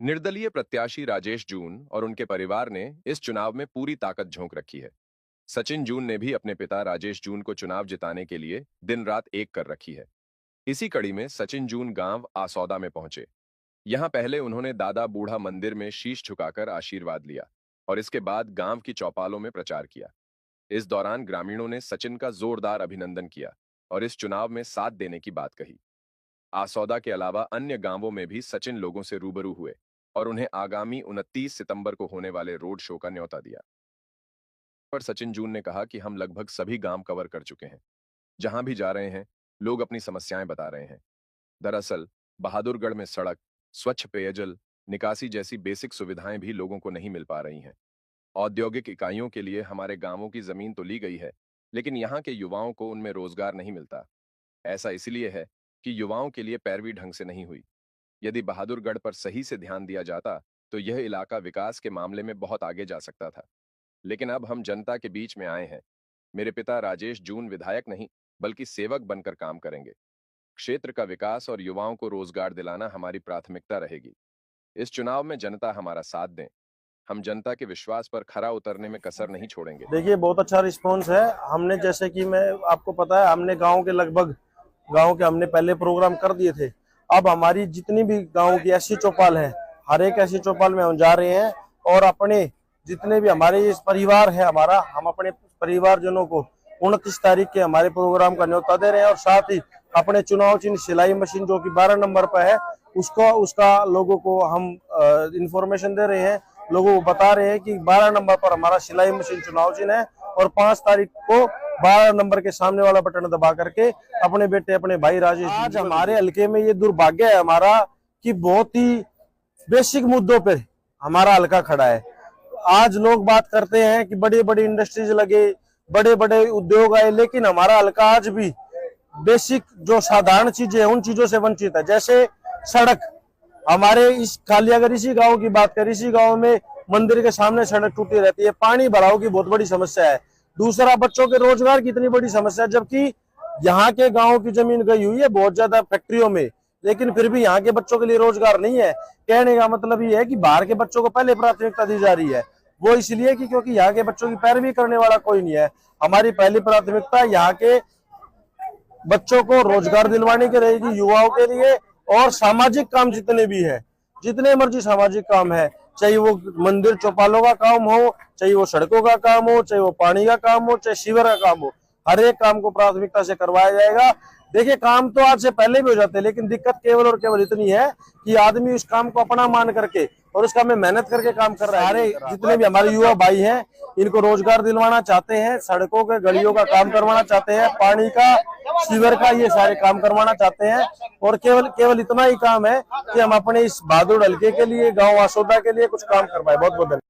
निर्दलीय प्रत्याशी राजेश जून और उनके परिवार ने इस चुनाव में पूरी ताकत झोंक रखी है। सचिन जून ने भी अपने पिता राजेश जून को चुनाव जिताने के लिए दिन रात एक कर रखी है। इसी कड़ी में सचिन जून गांव आसौदा में पहुंचे। यहां पहले उन्होंने दादा बूढ़ा मंदिर में शीश झुकाकर आशीर्वाद लिया और इसके बाद गांव की चौपालों में प्रचार किया। इस दौरान ग्रामीणों ने सचिन का जोरदार अभिनंदन किया और इस चुनाव में साथ देने की बात कही। आसौदा के अलावा अन्य गांवों में भी सचिन लोगों से रूबरू हुए और उन्हें आगामी 29 सितंबर को होने वाले रोड शो का न्योता दिया। पर सचिन जून ने कहा कि हम लगभग सभी गांव कवर कर चुके हैं। जहां भी जा रहे हैं, लोग अपनी समस्याएं बता रहे हैं। दरअसल बहादुरगढ़ में सड़क, स्वच्छ पेयजल, निकासी जैसी बेसिक सुविधाएं भी लोगों को नहीं मिल पा रही हैं। औद्योगिक इकाइयों के लिए हमारे गांवों की जमीन तो ली गई है, लेकिन यहाँ के युवाओं को उनमें रोजगार नहीं मिलता। ऐसा इसलिए है कि युवाओं के लिए पैरवी ढंग से नहीं हुई। यदि बहादुरगढ़ पर सही से ध्यान दिया जाता, तो यह इलाका विकास के मामले में बहुत आगे जा सकता था। लेकिन अब हम जनता के बीच में आए हैं। मेरे पिता राजेश जून विधायक नहीं, बल्कि सेवक बनकर काम करेंगे। क्षेत्र का विकास और युवाओं को रोजगार दिलाना हमारी प्राथमिकता रहेगी। इस चुनाव में जनता हमारा साथ दें। हम जनता के विश्वास पर खरा उतरने में कसर नहीं छोड़ेंगे। देखिए, बहुत अच्छा रिस्पांस है। हमने, जैसे कि मैं आपको पता है, हमने गांव के हमने पहले प्रोग्राम कर दिए थे। अब हमारी जितनी भी गांव की ऐसी चौपाल है, हर एक ऐसी चौपाल में हम जा रहे हैं और अपने जितने भी हमारे इस परिवार है हमारा, हम अपने परिवारजनों को 29 तारीख के हमारे प्रोग्राम का न्योता दे रहे हैं और साथ ही अपने चुनाव चिन्ह सिलाई मशीन जो कि 12 नंबर पर है उसका लोगों को हम इंफॉर्मेशन दे रहे हैं। लोगों को बता रहे हैं कि 12 नंबर पर हमारा सिलाई मशीन चुनाव चिन्ह है और 5 तारीख को 12 नंबर के सामने वाला बटन दबा करके अपने बेटे, अपने भाई राजेश। आज हमारे हल्के में ये दुर्भाग्य है हमारा कि बहुत ही बेसिक मुद्दों पे हमारा हल्का खड़ा है। आज लोग बात करते हैं कि बड़ी बड़ी इंडस्ट्रीज लगे, बड़े बड़े उद्योग आए, लेकिन हमारा हल्का आज भी बेसिक जो साधारण चीजें हैं उन चीजों से वंचित है। जैसे सड़क, हमारे अगर इसी गांव की बात करें, इसी गांव में मंदिर के सामने सड़क टूटी रहती है। पानी भराव की बहुत बड़ी समस्या है। दूसरा, बच्चों के रोजगार की इतनी बड़ी समस्या है, जबकि यहाँ के गांव की जमीन गई हुई है बहुत ज्यादा फैक्ट्रियों में, लेकिन फिर भी यहाँ के बच्चों के लिए रोजगार नहीं है। कहने का मतलब ये है कि बाहर के बच्चों को पहले प्राथमिकता दी जा रही है। वो इसलिए कि क्योंकि यहाँ के बच्चों की पैरवी करने वाला कोई नहीं है। हमारी पहली प्राथमिकता यहाँ के बच्चों को रोजगार दिलवाने की रहेगी, युवाओं के लिए। और सामाजिक काम जितने भी है, जितने मर्जी सामाजिक काम है, चाहे वो मंदिर चौपालों का काम हो, चाहे वो सड़कों का काम हो, चाहे वो पानी का काम हो, चाहे सीवर का काम हो, हर एक काम को प्राथमिकता से करवाया जाएगा। देखिए, काम तो आज से पहले भी हो जाते हैं, लेकिन दिक्कत केवल और केवल इतनी है कि आदमी उस काम को अपना मान करके और उसका में मेहनत करके काम कर रहा है। सारे जितने भी हमारे युवा भाई हैं, इनको रोजगार दिलवाना चाहते हैं, सड़कों के गलियों का काम करवाना चाहते हैं, पानी का, सीवर का, ये सारे काम करवाना चाहते हैं। और केवल इतना ही काम है कि हम अपने इस बहादुर हल्के के लिए, गाँव आसौदा के लिए कुछ काम करवाए। बहुत बहुत धन्यवाद।